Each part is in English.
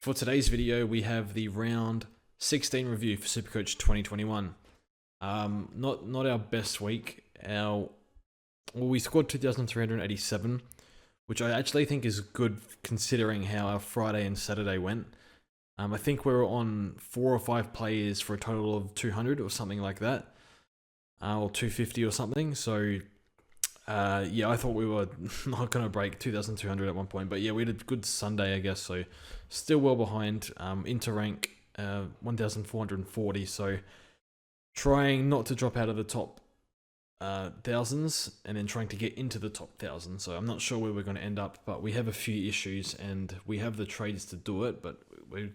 For today's video, we have the round 16 review for Supercoach 2021. Not our best week. We scored 2,387, which I actually think is good considering how our Friday and Saturday went. I think we were on 4 or 5 players for a total of 200 or something like that, or 250 or something. So yeah, I thought we were not going to break 2,200 at one point, but yeah, we had a good Sunday, I guess. So still well behind. Into rank 1,440. So trying not to drop out of the top thousands, and then trying to get into the top 1,000. So I'm not sure where we're going to end up, but we have a few issues, and we have the trades to do it. But we'll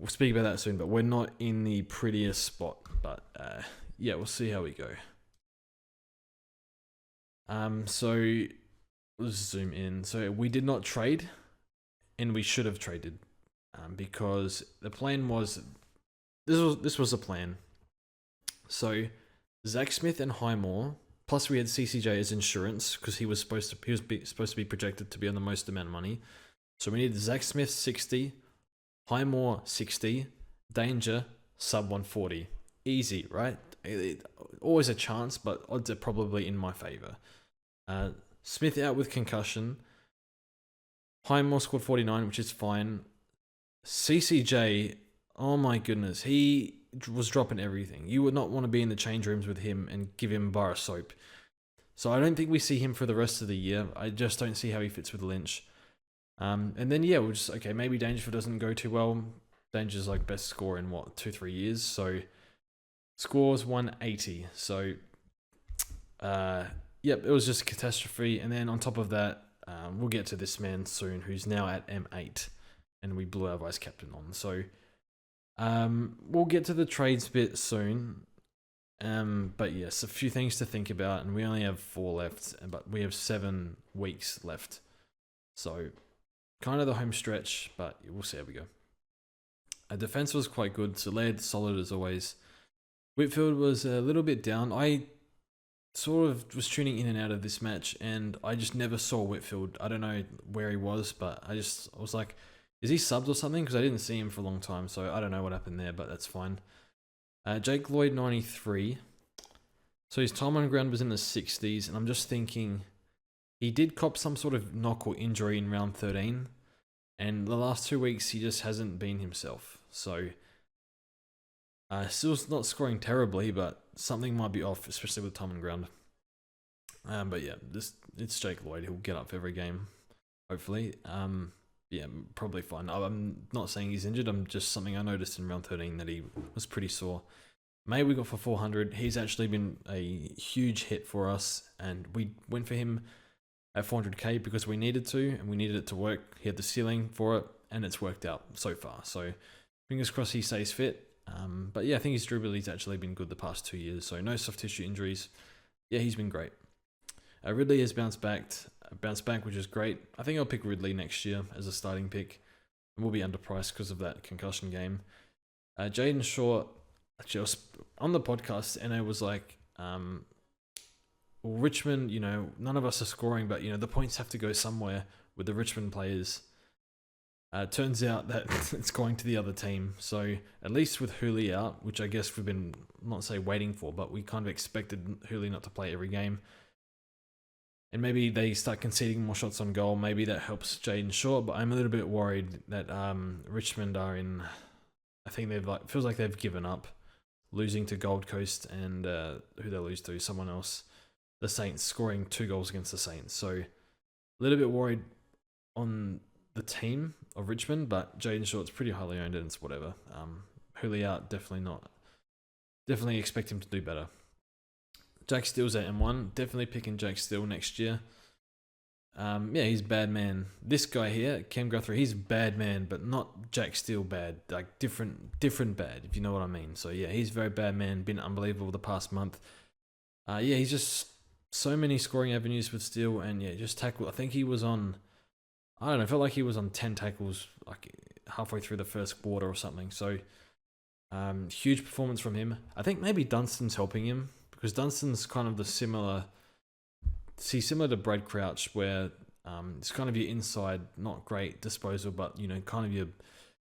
speak about that soon. But we're not in the prettiest spot. But yeah, we'll see how we go. So let's zoom in. So we did not trade, and we should have traded, because the plan was this was the plan. So Zach Smith and Highmore, plus we had CCJ as insurance because he was supposed to be projected to be on the most amount of money. So we needed Zach Smith 60, Highmore 60, Danger sub 140. Easy, right? Always a chance, but odds are probably in my favor. Smith out with concussion. Highmore scored 49, which is fine. CCJ, oh my goodness, he was dropping everything. You would not want to be in the change rooms with him and give him a bar of soap. So I don't think we see him for the rest of the year. I just don't see how he fits with Lynch. And then yeah, we'll just, okay, maybe Dangerfield doesn't go too well. Danger's like best score in what, 2-3 years. So scores 180. So yep, it was just a catastrophe. And then on top of that, we'll get to this man soon, who's now at M8, and we blew our vice captain on. So we'll get to the trades bit soon. But yes, a few things to think about, and we only have 4 left, but we have 7 weeks left. So kind of the home stretch, but we'll see how we go. Our defense was quite good. So led solid as always. Whitfield was a little bit down. I sort of was tuning in and out of this match, and I just never saw Whitfield. I don't know where he was, but I was like, is he subbed or something? Because I didn't see him for a long time, so I don't know what happened there, but that's fine. Jake Lloyd 93. So his time on ground was in the 60s, and I'm just thinking he did cop some sort of knock or injury in round 13, and the last 2 weeks he just hasn't been himself. So still not scoring terribly, but something might be off, especially with time on ground. But yeah, it's Jake Lloyd. He'll get up for every game, hopefully. Yeah, probably fine. I'm not saying he's injured. I'm just something I noticed in round 13 that he was pretty sore. May we got for 400. He's actually been a huge hit for us, and we went for him at 400k because we needed to, and we needed it to work. He had the ceiling for it, and it's worked out so far. So fingers crossed he stays fit. But yeah, I think his durability's actually been good the past 2 years. So no soft tissue injuries. Yeah, he's been great. Ridley has bounced back, which is great. I think I'll pick Ridley next year as a starting pick. We'll be underpriced because of that concussion game. Jaden Shaw, actually, I was on the podcast, and I was like, well, Richmond, none of us are scoring, but, the points have to go somewhere with the Richmond players. Turns out that it's going to the other team. So at least with Hooley out, which I guess we've been, not say waiting for, but we kind of expected Hooley not to play every game. And maybe they start conceding more shots on goal. Maybe that helps Jaden Short, but I'm a little bit worried that Richmond are in. I think feels like they've given up, losing to Gold Coast, and who they lose to, someone else. The Saints, scoring 2 goals against the Saints. So a little bit worried on the team of Richmond, but Jaden Short's pretty highly owned, and it's whatever. Hooley out, definitely not. Definitely expect him to do better. Jack Steele's at M1. Definitely picking Jack Steele next year. Yeah, he's bad man. This guy here, Cam Guthrie, he's bad man, but not Jack Steele bad. Like different bad, if you know what I mean. So yeah, he's very bad man. Been unbelievable the past month. Yeah, he's just so many scoring avenues with Steele, and yeah, just tackle. I think he was on, I don't know, I felt like he was on 10 tackles like halfway through the first quarter or something. So huge performance from him. I think maybe Dunstan's helping him, because Dunstan's kind of similar to Brad Crouch, where It's kind of your inside, not great disposal, but kind of your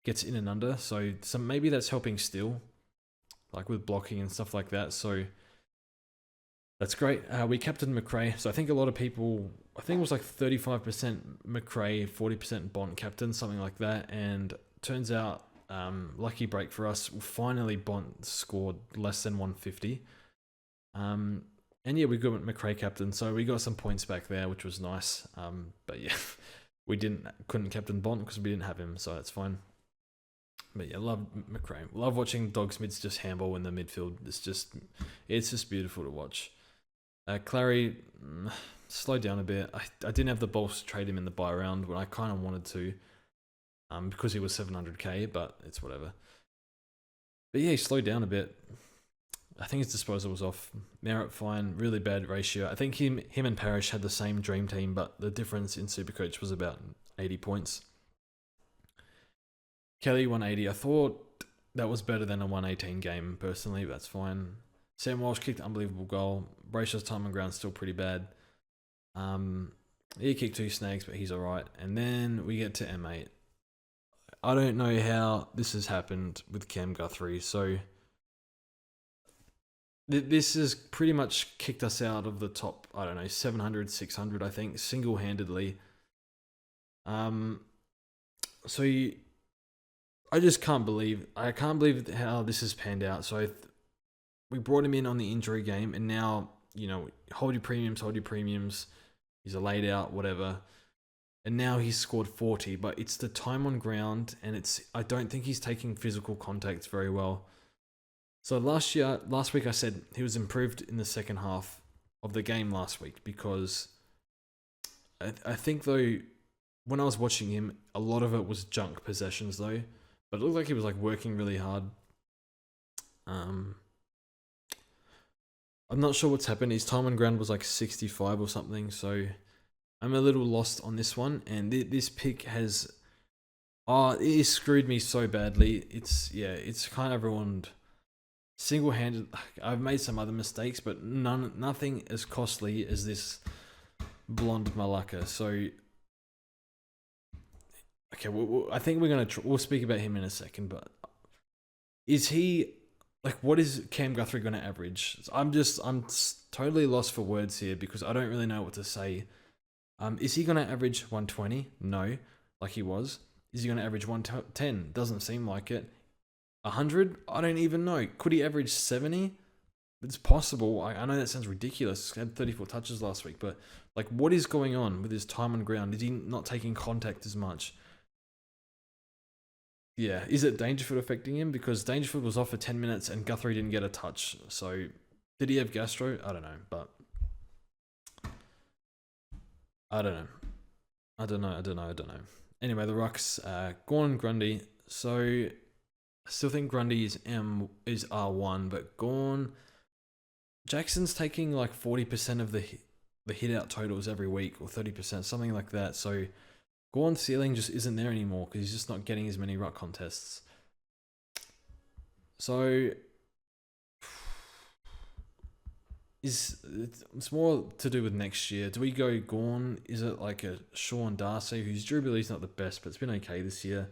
gets in and under. So maybe that's helping still, like with blocking and stuff like that. So that's great. We captained McRae. So I think a lot of people, I think it was like 35% McRae, 40% Bont captain, something like that. And turns out, lucky break for us, finally Bont scored less than 150. And yeah, we got McRae captain, so we got some points back there, which was nice. But yeah, we couldn't captain Bont because we didn't have him, so that's fine. But yeah, love McRae. Love watching Dog Smiths just handball in the midfield. It's just beautiful to watch. Clary, slowed down a bit. I didn't have the balls to trade him in the buy round when I kind of wanted to, because he was 700k, but it's whatever. But yeah, he slowed down a bit. I think his disposal was off. Merritt, fine. Really bad ratio. I think him and Parrish had the same dream team, but the difference in Supercoach was about 80 points. Kelly, 180. I thought that was better than a 118 game, personally. But that's fine. Sam Walsh kicked an unbelievable goal. Bracio's time on ground still pretty bad. He kicked 2 snags, but he's alright. And then we get to M8. I don't know how this has happened with Cam Guthrie. So this has pretty much kicked us out of the top, 700, 600, I think, single-handedly. So I just can't believe how this has panned out. So we brought him in on the injury game, and now, hold your premiums. He's a laid out, whatever. And now he's scored 40, but it's the time on ground, and I don't think he's taking physical contact very well. So last week I said he was improved in the second half of the game last week, because I think, though, when I was watching him, a lot of it was junk possessions, though. But it looked like he was like working really hard. I'm not sure what's happened. His time on ground was like 65 or something, so I'm a little lost on this one. And this pick has, it screwed me so badly. It's kind of ruined. Single-handed, I've made some other mistakes, but nothing as costly as this blonde Malacca. So, okay, I think we'll speak about him in a second. But is he, like, what is Cam Guthrie going to average? I'm totally lost for words here, because I don't really know what to say. Is he going to average 120? No, like he was. Is he going to average 110? Doesn't seem like it. 100? I don't even know. Could he average 70? It's possible. I know that sounds ridiculous. He had 34 touches last week, but like, what is going on with his time on ground? Is he not taking contact as much? Yeah, is it Dangerfield affecting him? Because Dangerfield was off for 10 minutes and Guthrie didn't get a touch. So, did he have gastro? I don't know, but I don't know. Anyway, the Rucks, Gorn and Grundy. So, I still think Grundy is R1, but Jackson's taking like 40% of the hit out totals every week, or 30%, something like that. So Gorn's ceiling just isn't there anymore, because he's just not getting as many ruck contests. So it's more to do with next year. Do we go Gorn? Is it like a Sean Darcy, whose durability's not the best, but it's been okay this year?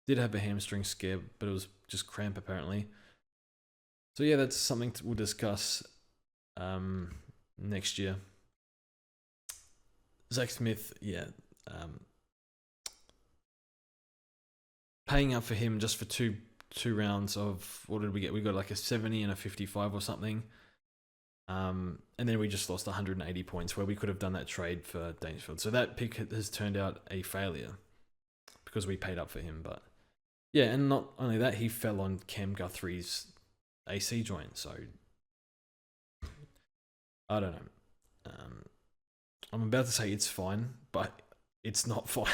Did have a hamstring scare, but it was just cramp apparently. So yeah, that's something we'll discuss next year. Zach Smith, yeah. Paying up for him just for two rounds of, what did we get? We got like a 70 and a 55 or something. And then we just lost 180 points, where we could have done that trade for Dangerfield. So that pick has turned out a failure, because we paid up for him, but yeah, and not only that, he fell on Cam Guthrie's AC joint, so I don't know. I'm about to say it's fine, but it's not fine.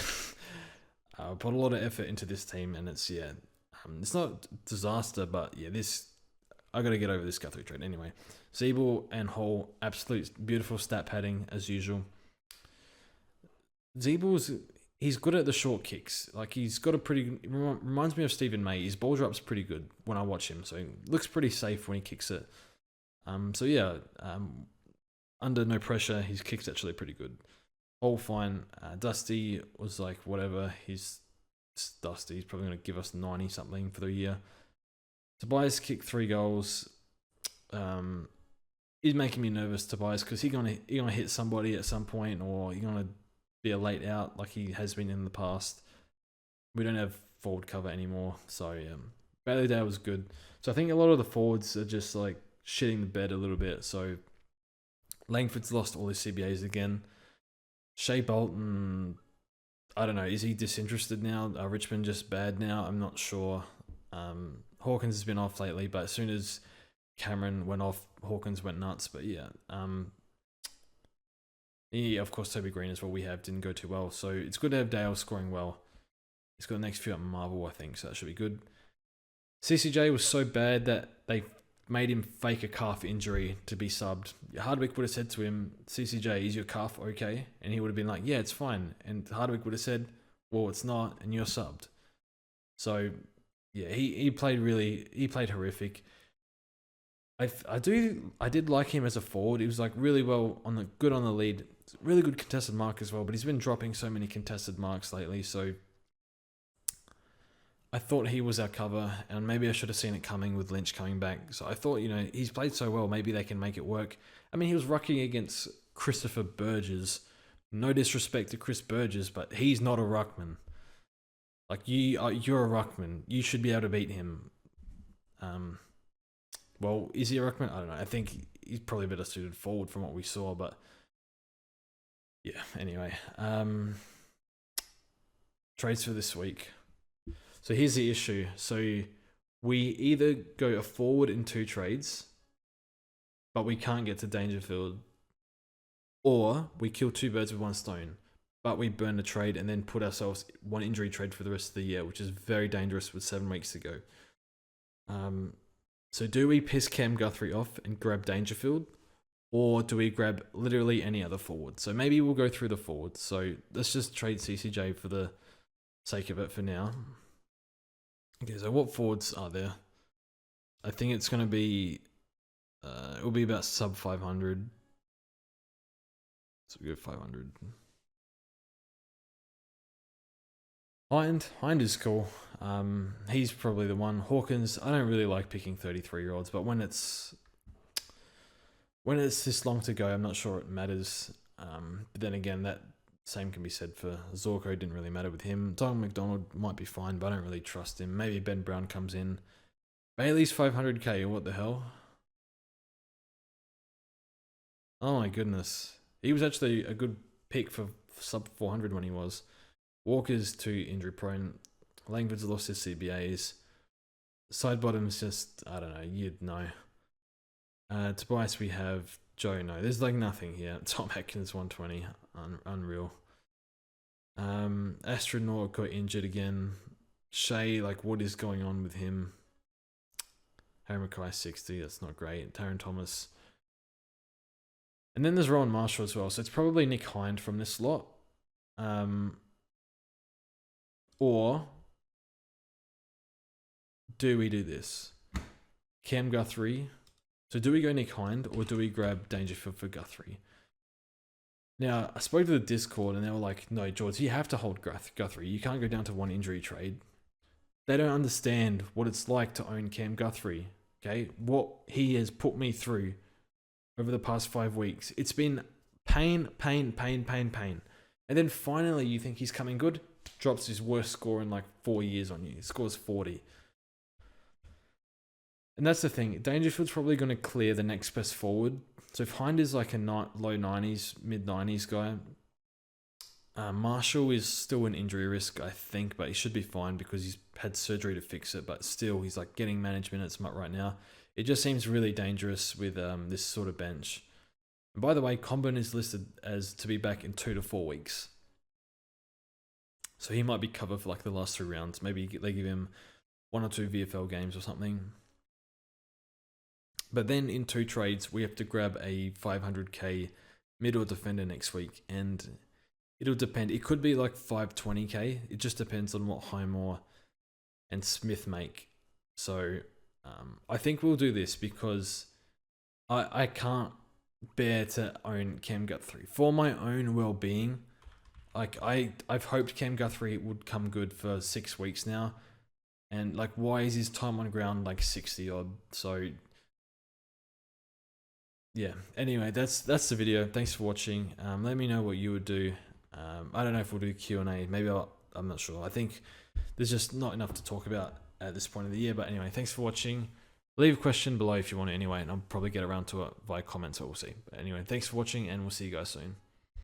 I put a lot of effort into this team, and it's not disaster, but yeah, I got to get over this Guthrie trade anyway. Zeeble and Hall, absolute beautiful stat padding as usual. He's good at the short kicks. Like, he's got reminds me of Stephen May. His ball drop's pretty good when I watch him. So he looks pretty safe when he kicks it. So yeah, under no pressure, his kick's actually pretty good. all fine. Dusty was like, whatever. He's Dusty. He's probably going to give us 90 something for the year. Tobias kicked 3 goals. He's making me nervous, Tobias, because he's gonna hit somebody at some point, or he's gonna be a late out like he has been in the past. We don't have forward cover anymore, so Bailey Day was good. So I think a lot of the forwards are just like shitting the bed a little bit. So Langford's lost all his CBAs again. Shea Bolton, I don't know, is he disinterested now? Richmond just bad now? I'm not sure. Hawkins has been off lately, but as soon as Cameron went off, Hawkins went nuts. But yeah, of course, Toby Green as well, we have, didn't go too well. So it's good to have Dale scoring well. He's got the next few at Marvel, I think, so that should be good. CCJ was so bad that they made him fake a calf injury to be subbed. Hardwick would have said to him, CCJ, is your calf okay? And he would have been like, yeah, it's fine. And Hardwick would have said, well, it's not, and you're subbed. So yeah, he played horrific. I did like him as a forward. He was like really well good on the lead. Really good contested mark as well, but he's been dropping so many contested marks lately, so I thought he was our cover, and maybe I should have seen it coming with Lynch coming back. So I thought, he's played so well, maybe they can make it work. I mean, he was rucking against Christopher Burgess. No disrespect to Chris Burgess, but he's not a ruckman. Like, you're a ruckman. You should be able to beat him. Well, is he a ruckman? I don't know. I think he's probably better suited forward from what we saw, but yeah, anyway. Trades for this week. So here's the issue. So we either go a forward in 2 trades, but we can't get to Dangerfield, or we kill 2 birds with 1 stone, but we burn the trade and then put ourselves 1 injury trade for the rest of the year, which is very dangerous with 7 weeks to go. So do we piss Cam Guthrie off and grab Dangerfield, or do we grab literally any other forward? So maybe we'll go through the forwards. So let's just trade CCJ for the sake of it for now. Okay, so what forwards are there? I think it's going to be, it will be about sub 500. So we go 500. Hind is cool. He's probably the one. Hawkins, I don't really like picking 33-year-olds, but when it's this long to go, I'm not sure it matters. But then again, that same can be said for Zorko. Didn't really matter with him. Tom McDonald might be fine, but I don't really trust him. Maybe Ben Brown comes in. Bailey's 500k. What the hell? Oh my goodness. He was actually a good pick for sub 400 when he was. Walker's too injury prone. Langford's lost his CBAs. Side bottom's just, I don't know, you'd know. Tobias, we have Joe. No, there's like nothing here. Tom Atkins 120. Unreal. Astronaut got injured again. Shea, like, what is going on with him? Harry Mackay 60. That's not great. Taron Thomas. And then there's Rowan Marshall as well. So it's probably Nick Hind from this lot. Or do we do this? Cam Guthrie. So do we go Nick Hind, or do we grab Dangerfield for Guthrie? Now, I spoke to the Discord and they were like, no, George, you have to hold Guthrie. You can't go down to 1 injury trade. They don't understand what it's like to own Cam Guthrie, okay? What he has put me through over the past 5 weeks. It's been pain. And then finally you think he's coming good, drops his worst score in like 4 years on you. He scores 40. And that's the thing. Dangerfield's probably going to clear the next best forward. So if Hind is like a low 90s, mid 90s guy, Marshall is still an injury risk, I think, but he should be fine because he's had surgery to fix it. But still, he's like getting managed minutes right now. It just seems really dangerous with this sort of bench. And by the way, Combin is listed as to be back in 2 to 4 weeks. So he might be covered for like the last 3 rounds. Maybe they give him 1 or 2 VFL games or something. But then in 2 trades, we have to grab a 500k middle defender next week. And it'll depend. It could be like 520k. It just depends on what Highmore and Smith make. So I think we'll do this because I can't bear to own Cam Guthrie. For my own well-being, Like I've hoped Cam Guthrie would come good for 6 weeks now, and like why is his time on ground like 60 odd? So yeah. Anyway, that's the video. Thanks for watching. Let me know what you would do. I don't know if we'll do Q&A. Maybe I'm not sure. I think there's just not enough to talk about at this point of the year. But anyway, thanks for watching. Leave a question below if you want it anyway, and I'll probably get around to it via comments, so we'll see. But anyway, thanks for watching, and we'll see you guys soon.